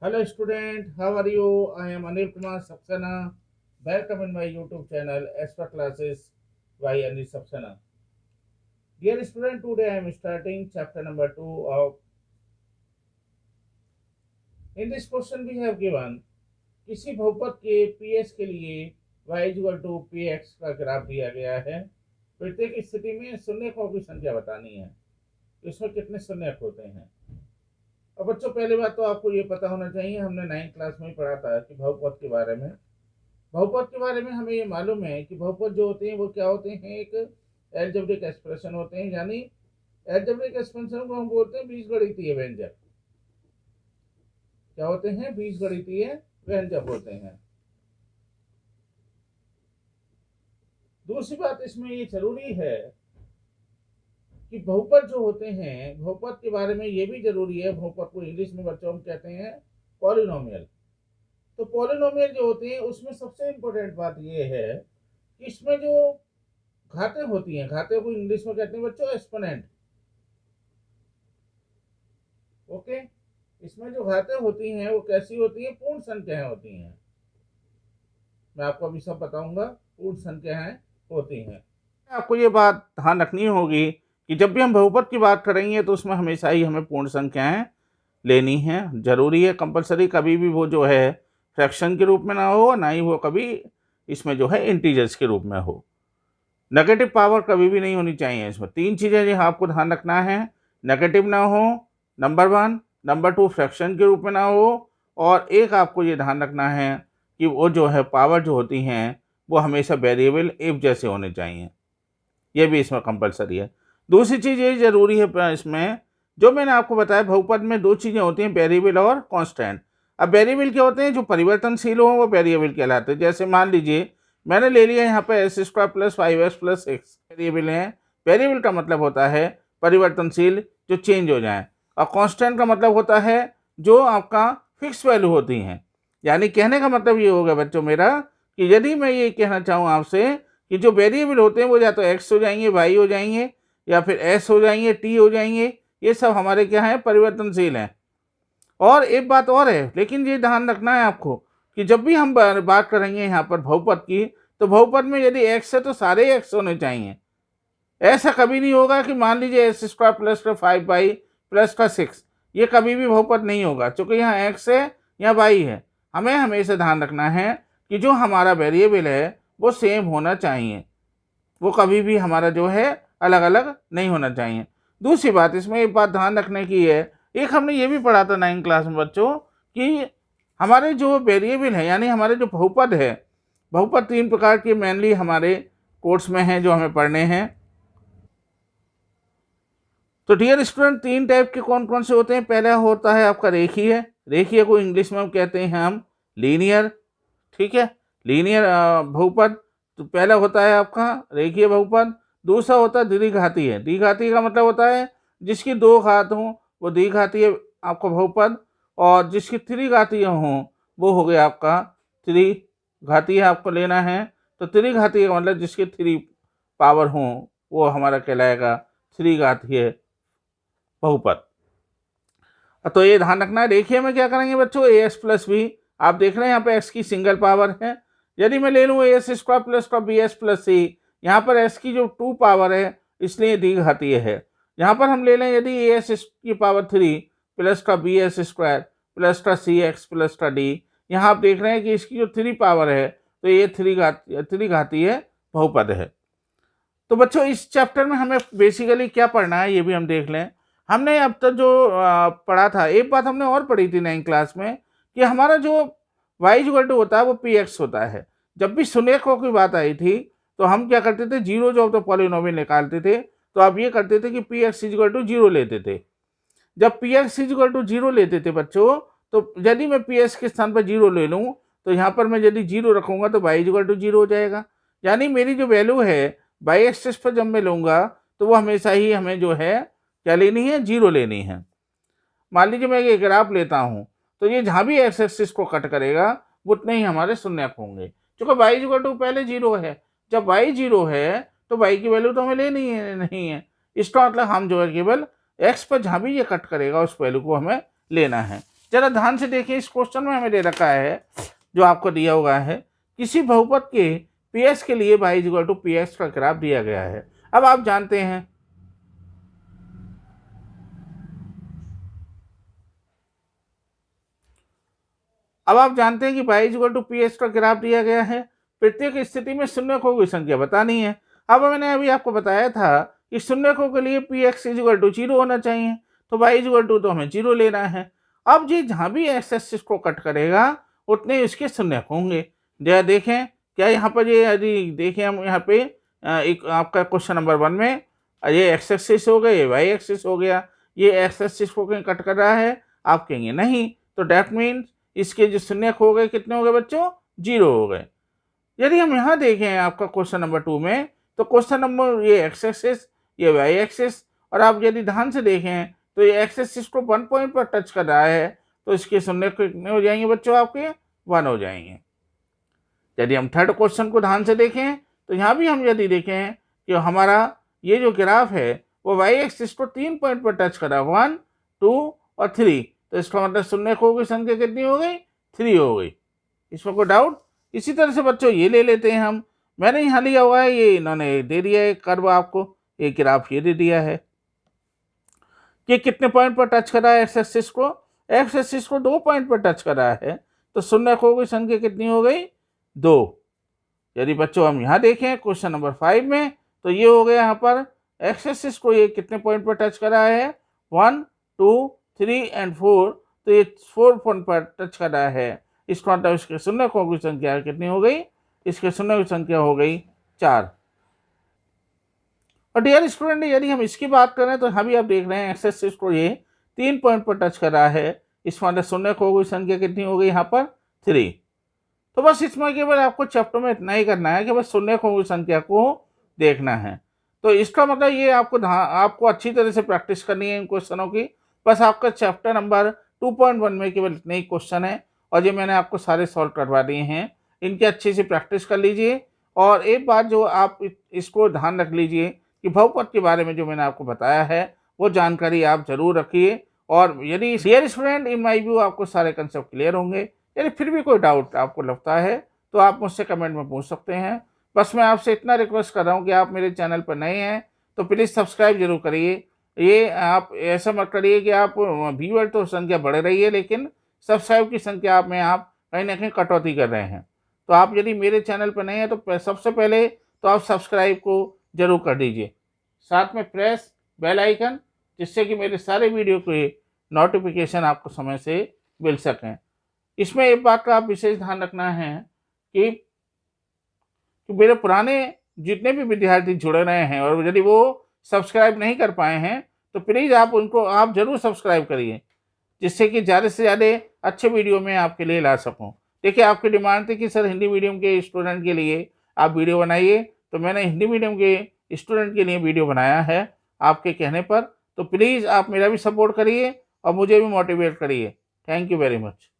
Hello student, how are you? I am Anil Kumar Saxena. Welcome in my YouTube channel Extra Classes by Anil Saxena. Dear student, today I am starting chapter number 2 of. In this question we have given किसी बहुपद के PS के लिए y equal to P X का graph दिया गया है। प्रत्येक स्थिति में शून्यकों की संख्या बतानी है। इसमें कितने शून्यक होते हैं। अब बच्चों, पहली बात तो आपको ये पता होना चाहिए, हमने 9th क्लास में ही पढ़ा था कि बहुपद के बारे में। बहुपद के बारे में हमें ये मालूम है कि बहुपद जो होते हैं वो क्या होते हैं, एक एलजेब्रिक एक्सप्रेशन होते हैं। यानी एलजेब्रिक एक्सप्रेशन को हम बोलते हैं बीजगणितीय व्यंजक। क्या होते हैं? बीजगणितीय व्यंजक होते हैं। दूसरी बात इसमें ये जरूरी है कि बहुपद जो होते हैं, बहुपद के बारे में ये भी जरूरी है, बहुपद को इंग्लिश में बच्चों हम कहते हैं पॉलिनोमियल। तो पॉलिनोमियल जो होते हैं उसमें सबसे इंपॉर्टेंट बात ये है कि इसमें जो घातें होती हैं, घातें को इंग्लिश में कहते हैं बच्चों एक्सपोनेंट। ओके, इसमें जो घातें होती हैं वो कैसी होती हैं? पूर्ण संख्याएं होती हैं। मैं आपको अभी सब बताऊंगा। पूर्ण संख्याएं होती हैं। आपको ये बात ध्यान रखनी होगी कि जब भी हम बहुपद की बात करेंगे तो उसमें हमेशा ही हमें पूर्ण संख्याएं लेनी है, जरूरी है, कंपलसरी। कभी भी वो जो है फ्रैक्शन के रूप में ना हो, ना ही वो कभी इसमें जो है इंटीजर्स के रूप में हो। नेगेटिव पावर कभी भी नहीं होनी चाहिए। इसमें 3 चीज़ें जो आपको ध्यान रखना है, नेगेटिव ना हो, नंबर 1, नंबर 2 फ्रैक्शन के रूप में ना हो, और एक आपको ये ध्यान रखना है कि वो जो है पावर जो होती हैं वो हमेशा वेरिएबल इफ जैसे होने चाहिए। ये भी इसमें कंपलसरी है। दूसरी चीज़ ये ज़रूरी है इसमें, जो मैंने आपको बताया बहुपद में 2 चीज़ें होती हैं, वेरिएबल और कांस्टेंट। अब वेरिएबल क्या होते हैं? जो परिवर्तनशील हो वो वेरिएबल कहलाते हैं। जैसे मान लीजिए मैंने ले लिया यहाँ पे x square plus 5x plus 6 variable हैं। वेरिएबल का मतलब होता है परिवर्तनशील, जो चेंज हो जाए, और कांस्टेंट का मतलब होता है जो आपका फिक्स वैल्यू होती हैं। यानी कहने का मतलब ये होगा बच्चों मेरा कि यदि मैं ये कहना चाहूँ आपसे कि जो वेरिएबल होते हैं वो या तो एक्स हो जाएंगे, वाई हो जाएंगे, या फिर एस हो जाएंगे, टी हो जाएंगे, ये सब हमारे क्या हैं? परिवर्तनशील हैं। और एक बात और है, लेकिन ये ध्यान रखना है आपको कि जब भी हम बात करेंगे यहाँ पर बहुपद की, तो बहुपद में यदि एक्स है तो सारे एक्स होने चाहिए। ऐसा कभी नहीं होगा कि मान लीजिए एक्स स्क्वायर प्लस का 5y प्लस का 6, ये कभी भी बहुपद नहीं होगा, क्योंकि यहाँ एक्स है, यहाँ वाई है। हमें हमेशा ध्यान रखना है कि जो हमारा वेरिएबल है वो सेम होना चाहिए, वो कभी भी हमारा जो है अलग अलग नहीं होना चाहिए। दूसरी बात इसमें एक बात ध्यान रखने की है, एक हमने ये भी पढ़ा था 9th क्लास में बच्चों कि हमारे जो वेरिएबल है, यानी हमारे जो बहुपद है, बहुपद 3 प्रकार के मेनली हमारे कोर्स में हैं जो हमें पढ़ने हैं। तो डियर स्टूडेंट, 3 टाइप के कौन कौन से होते हैं? पहला होता है आपका रेखीय। रेखीय को इंग्लिश में हम कहते हैं हम लीनियर। ठीक है, लीनियर बहुपद। तो पहला होता है आपका रेखीय बहुपद। दूसरा होता है द्विघातीय। द्विघातीय का मतलब होता है जिसकी 2 घात हों वो द्विघातीय आपका बहुपद, और जिसकी त्रिघातीय हों वो हो गया आपका त्रिघातीय आपको लेना है। तो त्रिघातीय का मतलब जिसके 3 पावर हों वो हमारा कहलाएगा त्रिघातीय बहुपद। तो ये ध्यान रखना है। रेखीय में क्या करेंगे बच्चों? ए एक्स प्लस बी। आप देख रहे हैं यहाँ पे एक्स की सिंगल पावर है। यदि मैं ले लूँ ए एस स्क्वायर प्लस का बी एस प्लस सी, यहाँ पर एक्स की जो 2 पावर है इसलिए द्विघातीय है। यहाँ पर हम ले लें यदि ए एस की पावर 3 प्लस का बी एस स्क्वायर प्लस का सी एक्स प्लस का डी, यहाँ आप देख रहे हैं कि इसकी जो 3 पावर है तो ये त्रिघातीय बहुपद है। तो बच्चों इस चैप्टर में हमें बेसिकली क्या पढ़ना है ये भी हम देख लें। हमने अब तक जो पढ़ा था, एक बात हमने और पढ़ी थी 9th क्लास में कि हमारा जो y इक्वल टू होता है वो पी एक्स होता है। जब भी शून्यकों की बात आई थी तो हम क्या करते थे? जीरो जो तो पॉलिनोमियल निकालते थे। तो आप ये करते थे कि पी एक्स इक्वल टू 0 लेते थे। जब पी एक्स इक्वल टू 0 लेते थे बच्चों, तो यदि मैं पी एक्स के स्थान पर 0 ले लूँ तो यहाँ पर मैं यदि 0 रखूँगा तो y इक्वल टू 0 हो जाएगा। यानी मेरी जो वैल्यू है बाई एक्सिस पर जब मैं लूँगा तो वो हमेशा ही हमें जो है क्या लेनी है? 0 लेनी है। मान लीजिए मैं ये ग्राफ लेता हूँ तो ये जहाँ भी एक्स एक्सिस को कट करेगा वो उतने ही हमारे शून्यक होंगे, क्योंकि y इक्वल टू पहले 0 है। जब y 0 है तो y की वैल्यू तो हमें लेनी है नहीं है। इसका मतलब हम जो है केवल x पर जहाँ भी ये कट करेगा उस वैल्यू को हमें लेना है। जरा ध्यान से देखिए, इस क्वेश्चन में हमें दे रखा है, जो आपको दिया हुआ है, किसी बहुपद के पीएस के लिए y इक्वल टू पीएक्स का ग्राफ दिया गया है। अब आप जानते हैं कि y इक्वल टू पीएक्स का ग्राफ दिया गया है। प्रत्येक स्थिति में शून्य को कोई संख्या बतानी है। अब मैंने अभी आपको बताया था कि शून्य को के लिए पी एक्स इक्वल टू 0 होना चाहिए, तो y इक्वल टू तो हमें 0 लेना है। अब जी जहाँ भी एक्स एक्सिस को कट करेगा उतने इसके शून्य होंगे। जरा देखें क्या यहाँ पर ये, यदि देखें हम यहाँ पे एक आपका क्वेश्चन नंबर 1 में ये एक्स एक्सिस हो गया, ये वाई एक्सिस हो गया, ये एक्स एक्सिस को कहीं कट कर रहा है, आप कहेंगे नहीं, तो डैट मीन्स इसके जो शून्य हो गए कितने हो गए बच्चों, 0 हो गए। यदि हम यहाँ देखें आपका क्वेश्चन नंबर 2 में, तो क्वेश्चन नंबर ये एक्स एक्सिस, ये वाई एक्सिस, और आप यदि ध्यान से देखें तो ये एक्स एक्सिस को 1 पॉइंट पर टच कर रहा है, तो इसके शून्य कितने हो जाएंगे बच्चों, आपके 1 हो जाएंगे। यदि हम थर्ड क्वेश्चन को ध्यान से देखें तो यहाँ भी हम यदि देखें कि हमारा ये जो ग्राफ है वो वाई एक्सिस को 3 पॉइंट पर टच करा, 1, 2 और 3, तो इसका मतलब शून्य खो की संख्या कितनी हो गई, 3 हो गई। इसमें कोई डाउट? इसी तरह से बच्चों ये ले लेते हैं हम, मैंने यहाँ लिया हुआ है, ये इन्होंने दे दिया है कर्व आपको, एक ग्राफ ये दे दिया है कि कितने पॉइंट पर टच कर रहा है एक्स एक्सिस को, एक्स एक्सिस को 2 पॉइंट पर टच कर रहा है, तो शून्य खो की संख्या कितनी हो गई, 2। यदि बच्चों हम यहाँ देखें क्वेश्चन नंबर 5 में, तो ये हो गया यहाँ पर एक्स एक्सिस को ये कितने पॉइंट पर टच कर रहा है, 1, 2, 3 एंड 4, तो ये 4 पॉइंट पर टच कर रहा है। इसका मतलब इसके शून्य खो की संख्या कितनी हो गई, इसके शून्य की संख्या हो गई 4। और डियर स्टूडेंट यदि हम इसकी बात करें तो यहाँ भी आप देख रहे हैं एक्स एक्सिस को ये 3 पॉइंट पर टच कर रहा है, इसका मतलब शून्य खो की संख्या कितनी हो गई यहाँ पर, 3। तो बस इसमें केवल आपको चैप्टर में इतना ही करना है कि बस शून्य खो की संख्या को देखना है। तो इसका मतलब ये आपको अच्छी तरह से प्रैक्टिस करनी है इन क्वेश्चनों की। बस आपका चैप्टर नंबर 2.1 में केवल इतने ही क्वेश्चन है और ये मैंने आपको सारे सॉल्व करवा दिए हैं, इनकी अच्छी से प्रैक्टिस कर लीजिए। और एक बात जो आप इसको ध्यान रख लीजिए कि बहुपद के बारे में जो मैंने आपको बताया है वो जानकारी आप जरूर रखिए। और यदि dear student in my view आपको सारे कंसेप्ट क्लियर होंगे, यदि फिर भी कोई डाउट आपको लगता है तो आप मुझसे कमेंट में पूछ सकते हैं। बस मैं आपसे इतना रिक्वेस्ट कर रहा हूँ कि आप मेरे चैनल पर नए हैं तो प्लीज़ सब्सक्राइब जरूर करिए। ये आप ऐसा मत करिए कि आप व्यूअर तो संख्या बढ़ रही है लेकिन सब्सक्राइब की संख्या में आप कहीं ना कहीं कटौती कर रहे हैं। तो आप यदि मेरे चैनल पर नए हैं तो सबसे पहले तो आप सब्सक्राइब को जरूर कर दीजिए, साथ में प्रेस बेल आइकन, जिससे कि मेरे सारे वीडियो के नोटिफिकेशन आपको समय से मिल सकें। इसमें एक बात का आप विशेष ध्यान रखना है कि मेरे पुराने जितने भी विद्यार्थी जुड़े रहे हैं और यदि वो सब्सक्राइब नहीं कर पाए हैं तो प्लीज़ आप ज़रूर सब्सक्राइब करिए, जिससे कि ज़्यादा से ज़्यादा अच्छे वीडियो में आपके लिए ला सकूं। देखिए आपकी डिमांड थी कि सर हिंदी मीडियम के स्टूडेंट के लिए आप वीडियो बनाइए, तो मैंने हिंदी मीडियम के स्टूडेंट के लिए वीडियो बनाया है आपके कहने पर। तो प्लीज़ आप मेरा भी सपोर्ट करिए और मुझे भी मोटिवेट करिए। Thank you very much.